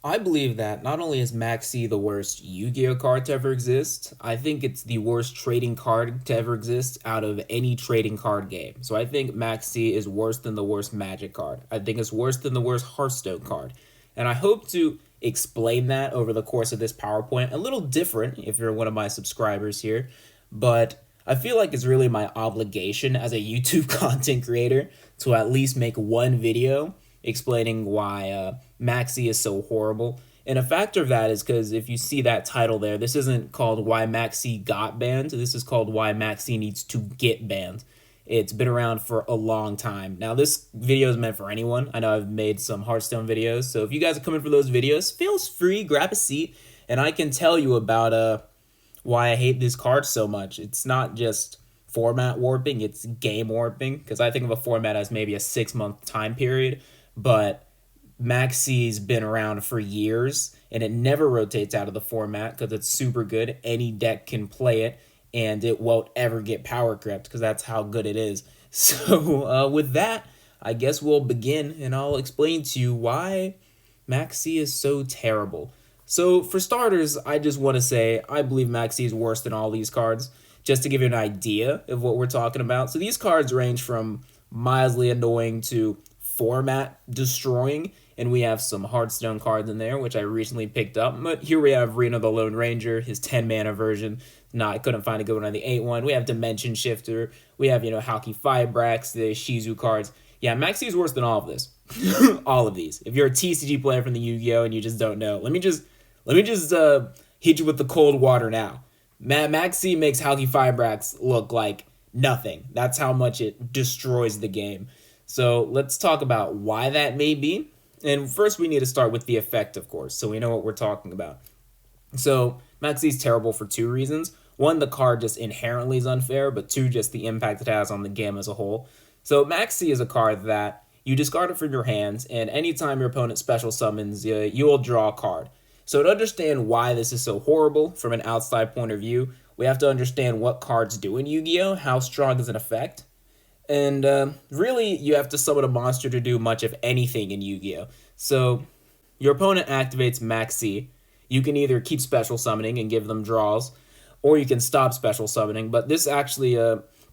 I believe that not only is Maxx C the worst Yu-Gi-Oh card to ever exist, I think it's the worst trading card to ever exist out of any trading card game. So I think Maxx C is worse than the worst Magic card. I think it's worse than the worst Hearthstone card. And I hope to explain that over the course of this PowerPoint. A little different if you're one of my subscribers here, but I feel like it's really my obligation as a YouTube content creator to at least make one video explaining why Maxx C is so horrible. And a factor of that is because if you see that title there, this isn't called Why Maxx C Got Banned. This is called Why Maxx C Needs to Get Banned. It's been around for a long time. Now, this video is meant for anyone. I know I've made some Hearthstone videos, so if you guys are coming for those videos, feel free, grab a seat, and I can tell you about why I hate this card so much. It's not just format warping, it's game warping, because I think of a format as maybe a 6 month time period, but Maxx C's been around for years and it never rotates out of the format because it's super good. Any deck can play it and it won't ever get power crept because that's how good it is. So, with that, I guess we'll begin and I'll explain to you why Maxx C is so terrible. So, for starters, I just want to say I believe Maxx C is worse than all these cards, just to give you an idea of what we're talking about. So, these cards range from mildly annoying to format destroying, and we have some Hearthstone cards in there, which I recently picked up. But here we have Reno the Lone Ranger, his 10 mana version. No, I couldn't find a good one on the 8 one. We have Dimension Shifter. We have, Halki Fibrax, the Shizu cards. Yeah, Maxx C is worse than all of this. All of these. If you're a TCG player from the Yu-Gi-Oh! And you just don't know, let me just hit you with the cold water now. Maxx C makes Halki Fibrax look like nothing. That's how much it destroys the game. So let's talk about why that may be. And first, we need to start with the effect, of course, so we know what we're talking about. So Maxx C is terrible for two reasons. One, the card just inherently is unfair, but two, just the impact it has on the game as a whole. So Maxx C is a card that you discard it from your hands, and anytime your opponent special summons, you will draw a card. So to understand why this is so horrible from an outside point of view, we have to understand what cards do in Yu-Gi-Oh! How strong is an effect, and really, you have to summon a monster to do much of anything in Yu-Gi-Oh! So, your opponent activates Maxx C. You can either keep special summoning and give them draws, or you can stop special summoning, but this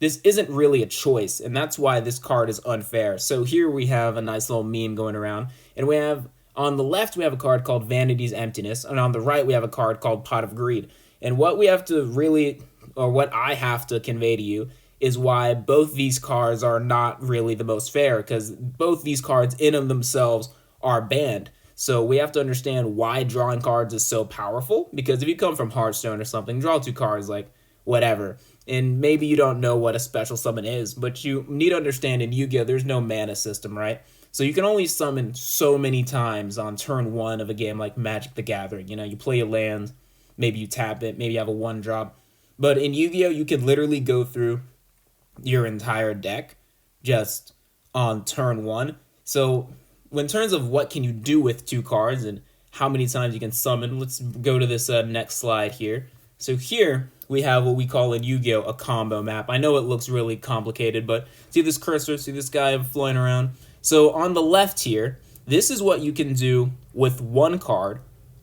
isn't really a choice, and that's why this card is unfair. So here we have a nice little meme going around, and we have, on the left, we have a card called Vanity's Emptiness, and on the right, we have a card called Pot of Greed. And what we have to really, or what I have to convey to you, is why both these cards are not really the most fair, because both these cards in of themselves are banned. So we have to understand why drawing cards is so powerful, because if you come from Hearthstone or something, draw two cards, like, whatever. And maybe you don't know what a special summon is, but you need to understand in Yu-Gi-Oh! There's no mana system, right? So you can only summon so many times on turn one of a game like Magic the Gathering. You play a land, maybe you tap it, maybe you have a one drop. But in Yu-Gi-Oh! You can literally go through your entire deck just on turn one. So, in terms of what can you do with two cards and how many times you can summon, let's go to this next slide here. So here we have what we call in Yu-Gi-Oh! A combo map. I know it looks really complicated, but see this cursor, see this guy flying around? So on the left here, this is what you can do with one card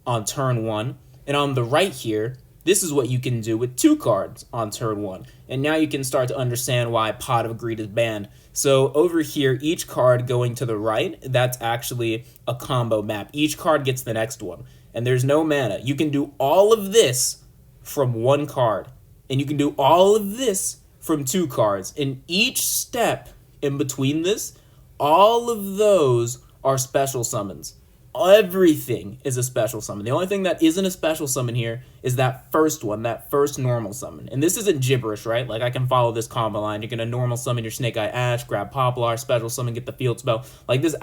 on turn one, and on the right here, this is what you can do with two cards on turn one. And now you can start to understand why Pot of Greed is banned. So over here, each card going to the right, that's actually a combo map. Each card gets the next one. And there's no mana. You can do all of this from one card. And you can do all of this from two cards. And each step in between this, all of those are special summons. Everything is a special summon. The only thing that isn't a special summon here is that first one, that first normal summon. And this isn't gibberish, right? Like, I can follow this combo line. You're gonna normal summon your Snake Eye Ash, grab Poplar, special summon, get the field spell. Like, this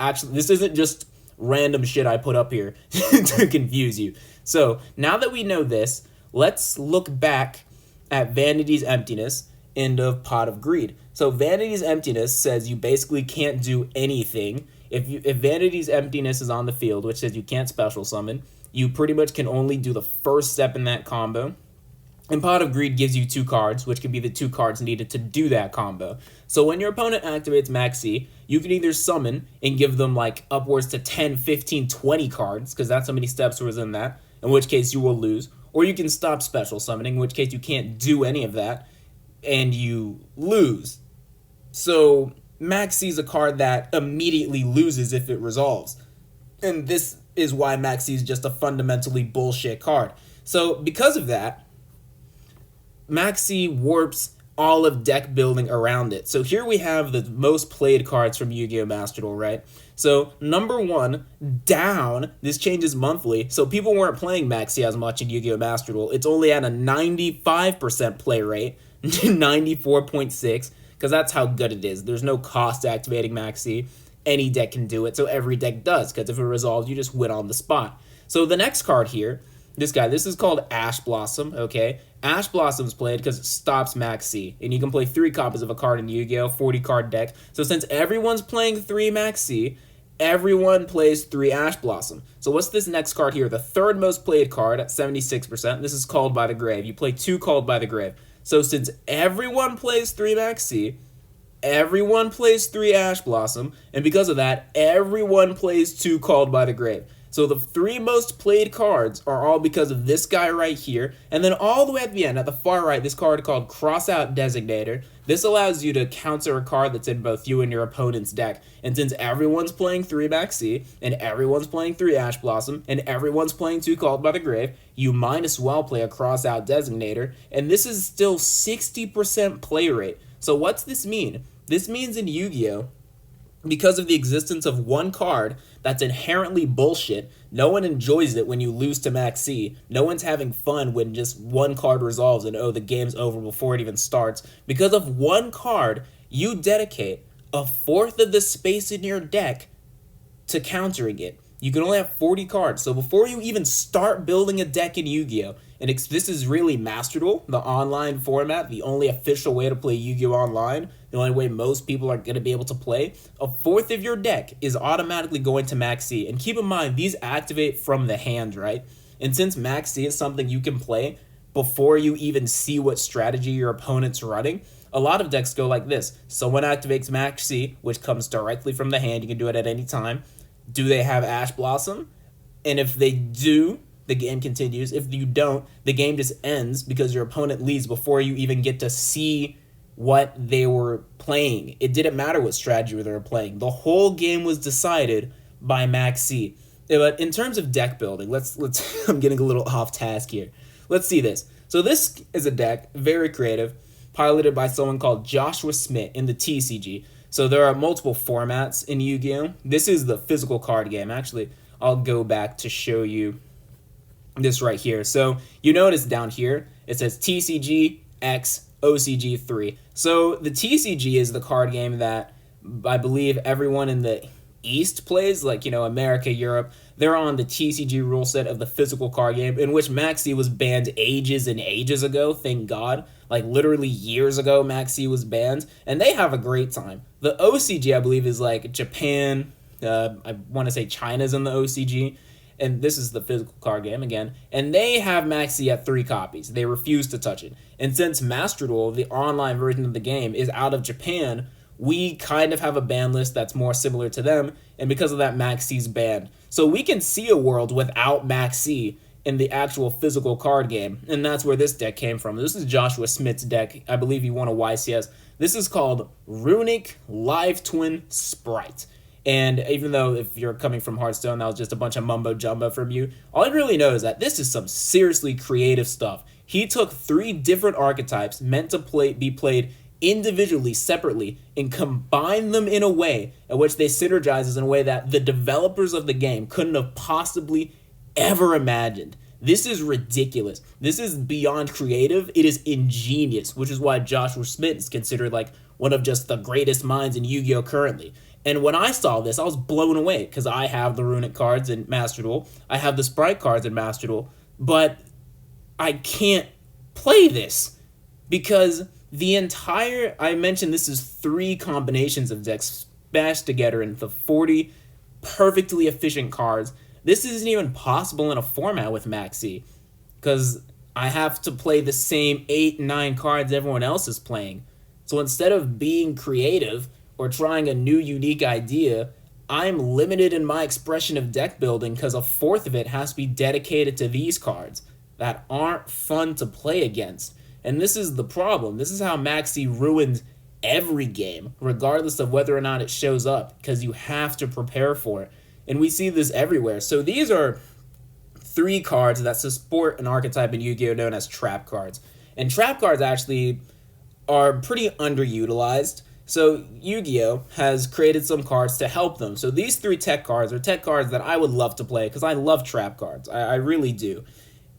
isn't just random shit I put up here to confuse you. So, now that we know this, let's look back at Vanity's Emptiness and of Pot of Greed. So, Vanity's Emptiness says you basically can't do anything. If Vanity's Emptiness is on the field, which says you can't special summon, you pretty much can only do the first step in that combo. And Pot of Greed gives you 2 cards, which can be the 2 cards needed to do that combo. So when your opponent activates Maxx C, you can either summon and give them like upwards to 10, 15, 20 cards, because that's how many steps was in that, in which case you will lose. Or you can stop special summoning, in which case you can't do any of that, and you lose. So Maxx C is a card that immediately loses if it resolves. And this is why Maxx C is just a fundamentally bullshit card. So because of that, Maxx C warps all of deck building around it. So here we have the most played cards from Yu-Gi-Oh! Master Duel, right? So number 1, down, this changes monthly, so people weren't playing Maxx C as much in Yu-Gi-Oh! Master Duel. It's only at a 95% play rate, 94.6, because that's how good it is. There's no cost activating Maxx C. Any deck can do it, so every deck does, because if it resolves, you just win on the spot. So the next card here, this is called Ash Blossom, okay? Ash Blossom's played because it stops Maxx C, and you can play 3 copies of a card in Yu-Gi-Oh! 40-card deck. So since everyone's playing 3 Maxx C, everyone plays 3 Ash Blossom. So what's this next card here? The 3rd most played card at 76%. This is Called by the Grave. You play 2 Called by the Grave. So since everyone plays 3 Maxx C, everyone plays 3 Ash Blossom, and because of that, everyone plays 2 Called by the Grave. So the 3 most played cards are all because of this guy right here. And then all the way at the end, at the far right, this card called Crossout Designator. This allows you to counter a card that's in both you and your opponent's deck. And since everyone's playing 3 Maxx C, and everyone's playing 3 Ash Blossom, and everyone's playing 2 Called by the Grave, you might as well play a Crossout Designator. And this is still 60% play rate. So what's this mean? This means in Yu-Gi-Oh!, because of the existence of one card that's inherently bullshit, no one enjoys it when you lose to Maxx C. No one's having fun when just one card resolves and, oh, the game's over before it even starts. Because of one card, you dedicate a 1/4 of the space in your deck to countering it. You can only have 40 cards, so before you even start building a deck in Yu-Gi-Oh!, and this is really Master Duel, the online format, the only official way to play Yu-Gi-Oh! Online, the only way most people are going to be able to play, a 1/4 of your deck is automatically going to Maxx C. And keep in mind, these activate from the hand, right? And since Maxx C is something you can play before you even see what strategy your opponent's running, a lot of decks go like this. Someone activates Maxx C, which comes directly from the hand. You can do it at any time. Do they have Ash Blossom? And if they do, the game continues. If you don't, the game just ends because your opponent leaves before you even get to see what they were playing. It didn't matter what strategy they were playing. The whole game was decided by Maxx C. But in terms of deck building, let's I'm getting a little off task here. Let's see this. So this is a deck, very creative, piloted by someone called Joshua Smith in the TCG. So there are multiple formats in Yu-Gi-Oh! This is the physical card game. Actually, I'll go back to show you this right here. So you notice down here, it says TCG X OCG 3. So the TCG is the card game that I believe everyone in the East plays, like, America, Europe. They're on the TCG rule set of the physical card game, in which Maxx C was banned ages and ages ago, thank God. Like, literally years ago, Maxx C was banned, and they have a great time. The OCG, I believe, is like Japan, I want to say China's in the OCG, and this is the physical card game again, and they have Maxx C at 3 copies. They refuse to touch it. And since Master Duel, the online version of the game, is out of Japan, we kind of have a ban list that's more similar to them, and because of that, Maxx C's banned. So we can see a world without Maxx C in the actual physical card game, and that's where this deck came from. This is Joshua Smith's deck. I believe he won a YCS. This is called Runic Live Twin Sprite. And even though if you're coming from Hearthstone, that was just a bunch of mumbo-jumbo from you, all you really know is that this is some seriously creative stuff. He took 3 different archetypes meant to be played individually, separately, and combined them in a way in which they synergize in a way that the developers of the game couldn't have possibly ever imagined. This is ridiculous. This is beyond creative. It is ingenious, which is why Joshua Smith is considered like one of just the greatest minds in Yu-Gi-Oh! Currently. And when I saw this, I was blown away because I have the Runic cards in Master Duel. I have the Sprite cards in Master Duel. But I can't play this because I mentioned this is 3 combinations of decks smashed together into 40 perfectly efficient cards. This isn't even possible in a format with Maxx C because I have to play the same 8, 9 cards everyone else is playing. So instead of being creative or trying a new, unique idea, I'm limited in my expression of deck building because a fourth of it has to be dedicated to these cards that aren't fun to play against. And this is the problem. This is how Maxx C ruins every game, regardless of whether or not it shows up, because you have to prepare for it. And we see this everywhere. So these are 3 cards that support an archetype in Yu-Gi-Oh! Known as trap cards. And trap cards actually are pretty underutilized. So Yu-Gi-Oh! Has created some cards to help them. So these 3 tech cards are tech cards that I would love to play because I love trap cards. I really do.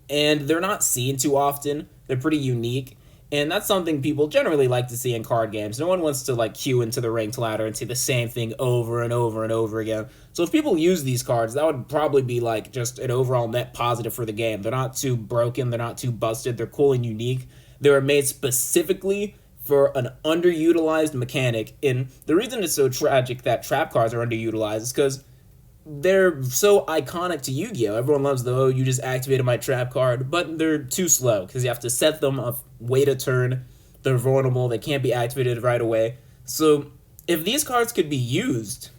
And they're not seen too often. They're pretty unique. And that's something people generally like to see in card games. No one wants to like queue into the ranked ladder and see the same thing over and over and over again. So if people use these cards, that would probably be like just an overall net positive for the game. They're not too broken, they're not too busted, they're cool and unique. They were made specifically for an underutilized mechanic. And the reason it's so tragic that trap cards are underutilized is because they're so iconic to Yu-Gi-Oh! Everyone loves the, oh, you just activated my trap card, but they're too slow because you have to set them up, wait a turn, they're vulnerable, they can't be activated right away. So if these cards could be used,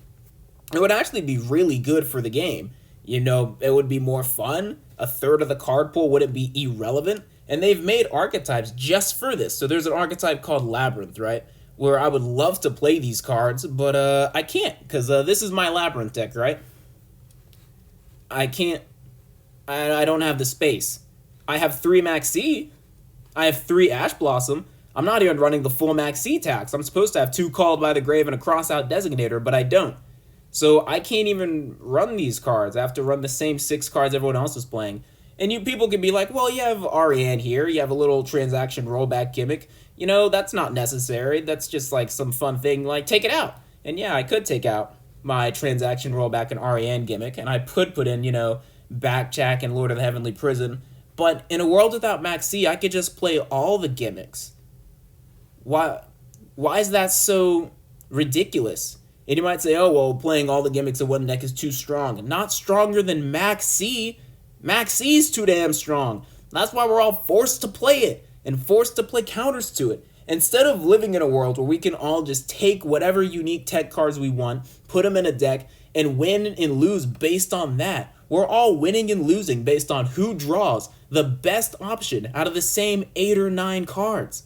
it would actually be really good for the game. You know, it would be more fun, a third of the card pool wouldn't be irrelevant, and they've made archetypes just for this. So there's an archetype called Labyrinth, right? Where I would love to play these cards, but I can't, because this is my Labyrinth deck, right? I can't. I don't have the space. I have 3 Maxx C. I have 3 Ash Blossom. I'm not even running the full Maxx C tax. I'm supposed to have 2 Called by the Grave and a Crossout Designator, but I don't. So I can't even run these cards. I have to run the same 6 cards everyone else is playing. And you people can be like, well, you have Ariane here. You have a little transaction rollback gimmick. You know, that's not necessary. That's just like some fun thing. Like, take it out. And yeah, I could take out my transaction rollback and Ariane gimmick, and I could put in, you know, Backjack and Lord of the Heavenly Prison. But in a world without Maxx C, I could just play all the gimmicks. Why is that so ridiculous? And you might say, oh, well, playing all the gimmicks in one deck is too strong. Not stronger than Maxx C. Maxx C is too damn strong. That's why we're all forced to play it and forced to play counters to it. Instead of living in a world where we can all just take whatever unique tech cards we want, put them in a deck, and win and lose based on that, we're all winning and losing based on who draws the best option out of the same 8 or 9 cards.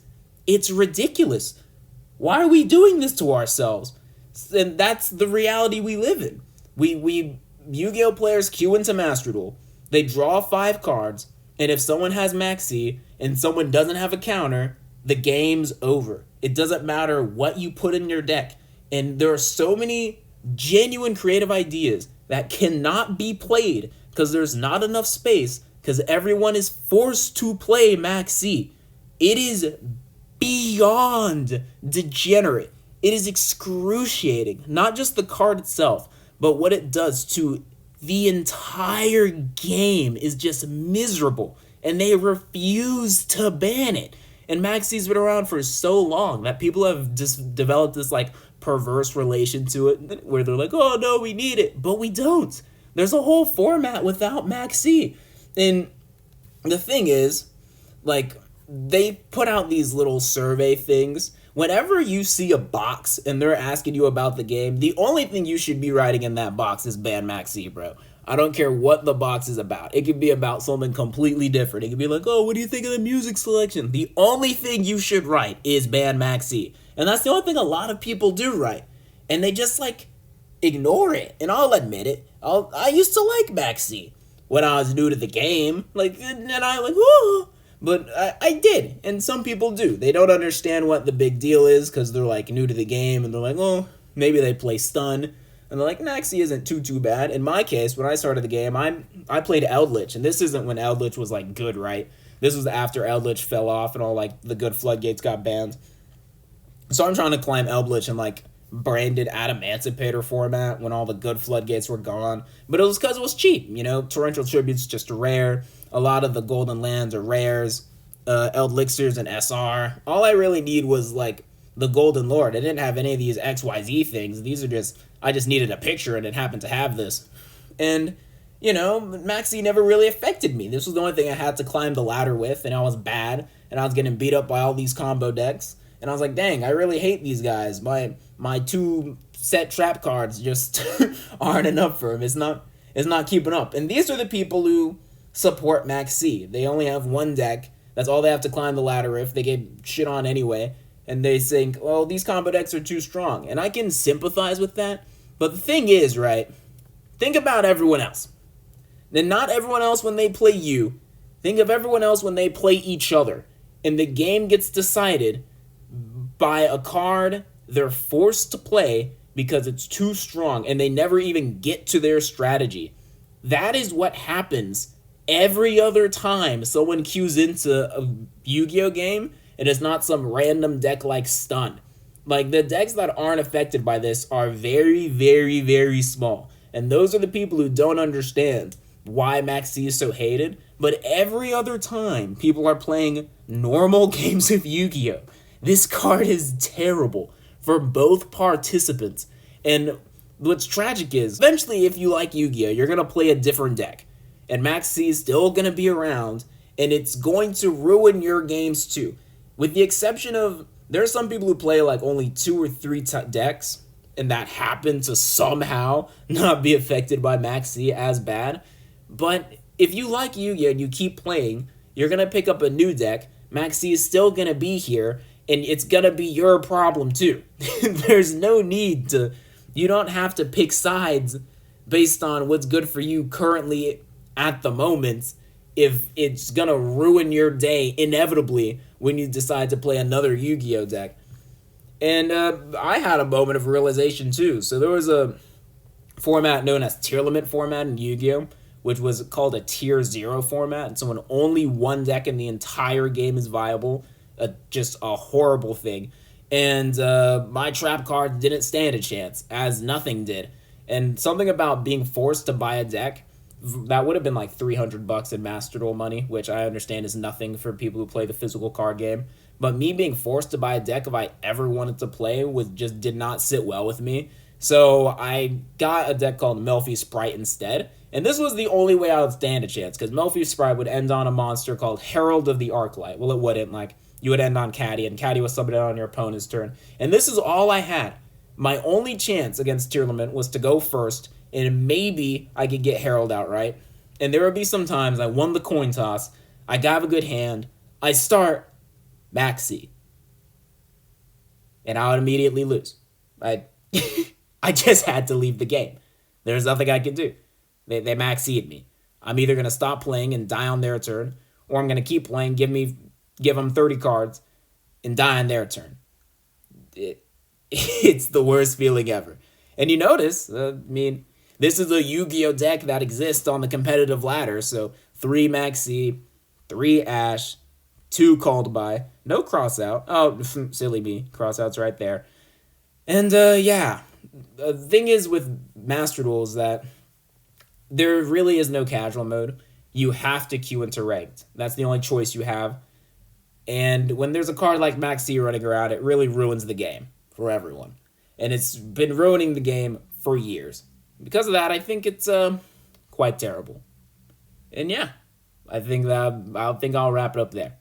It's ridiculous. Why are we doing this to ourselves? And that's the reality we live in. We Yu-Gi-Oh! Players queue into Master Duel. They draw 5 cards, and if someone has Maxx C and someone doesn't have a counter, the game's over. It doesn't matter what you put in your deck. And there are so many genuine creative ideas that cannot be played because there's not enough space because everyone is forced to play Maxx C. It is beyond degenerate. It is excruciating. Not just the card itself, but what it does to the entire game is just miserable. And they refuse to ban it. And Maxx C's been around for so long that people have just developed this like perverse relation to it where they're like, oh no, we need it, but we don't. There's a whole format without Maxx C. And the thing is, like, they put out these little survey things. Whenever you see a box and they're asking you about the game, the only thing you should be writing in that box is ban Maxx C, bro. I don't care what the box is about. It could be about something completely different. It could be like, oh, what do you think of the music selection? The only thing you should write is ban Maxx C. And that's the only thing a lot of people do write. And they just, like, ignore it. And I'll admit it. I used to like Maxx C when I was new to the game. Like, and I like, oh. But I did. And some people do. They don't understand what the big deal is because they're, like, new to the game. And they're like, oh, maybe they play stun. And they're like, Maxx C isn't too bad. In my case, when I started the game, I played Eldritch, and this isn't when Eldritch was, like, good, right? This was after Eldritch fell off and all, like, the good floodgates got banned. So I'm trying to climb Eldritch in, like, branded Adamantipator format when all the good floodgates were gone. But it was because it was cheap, you know? Torrential Tribute's just rare. A lot of the golden lands are rares. Eldixirs and SR. All I really need was, like, the Golden Lord. I didn't have any of these XYZ things. These are just... I just needed a picture and it happened to have this. And Maxx C never really affected me. This was the only thing I had to climb the ladder with, and I was bad, and I was getting beat up by all these combo decks. And I was like, dang, I really hate these guys. My two set trap cards just aren't enough for him. It's not keeping up. And these are the people who support Maxx C. They only have one deck. That's all they have to climb the ladder with. They get shit on anyway. And they think, well, these combo decks are too strong. And I can sympathize with that. But the thing is, right, think about everyone else. Then not everyone else when they play you. Think of everyone else when they play each other. And the game gets decided by a card they're forced to play because it's too strong and they never even get to their strategy. That is what happens every other time someone queues into a Yu-Gi-Oh game and it's not some random deck like Stun. Like, the decks that aren't affected by this are very, very, very small. And those are the people who don't understand why Maxx C is so hated. But every other time people are playing normal games of Yu-Gi-Oh, this card is terrible for both participants. And what's tragic is, eventually, if you like Yu-Gi-Oh, you're going to play a different deck. And Maxx C is still going to be around, and it's going to ruin your games too. With the exception of, there are some people who play like only 2 or 3 decks, and that happen to somehow not be affected by Maxx C as bad. But if you like Yu-Gi-Oh and you keep playing, you're going to pick up a new deck. Maxx C is still going to be here, and it's going to be your problem too. There's no need to, you don't have to pick sides based on what's good for you currently at the moment if it's going to ruin your day inevitably when you decide to play another Yu-Gi-Oh deck. And I had a moment of realization too. So there was a format known as tier limit format in Yu-Gi-Oh, which was called a tier 0 format. And so when only one deck in the entire game is viable, just a horrible thing. And my trap card didn't stand a chance, as nothing did. And something about being forced to buy a deck that would have been like $300 in Master Duel money, which I understand is nothing for people who play the physical card game. But me being forced to buy a deck if I ever wanted to play just did not sit well with me. So I got a deck called Melfi Sprite instead. And this was the only way I would stand a chance, because Melfi Sprite would end on a monster called Herald of the Arclight. Well, it wouldn't. Like, you would end on Caddy, and Caddy was subbed out on your opponent's turn. And this is all I had. My only chance against Tier Limit was to go first, and maybe I could get Herald out, right? And there would be some times I won the coin toss, I got a good hand, I start Maxx C, and I would immediately lose. I just had to leave the game. There's nothing I could do. They Maxx C'd me. I'm either going to stop playing and die on their turn, or I'm going to keep playing, give them 30 cards, and die on their turn. It's the worst feeling ever. And you notice, this is a Yu-Gi-Oh deck that exists on the competitive ladder, so 3 Maxx C, 3 Ash, 2 Called By, no crossout. Oh, silly me, crossout's right there. And yeah, the thing is with Master Duels that there really is no casual mode. You have to queue into ranked. That's the only choice you have. And when there's a card like Maxx C running around, it really ruins the game for everyone. And it's been ruining the game for years. Because of that, I think it's quite terrible. And yeah, I think I'll wrap it up there.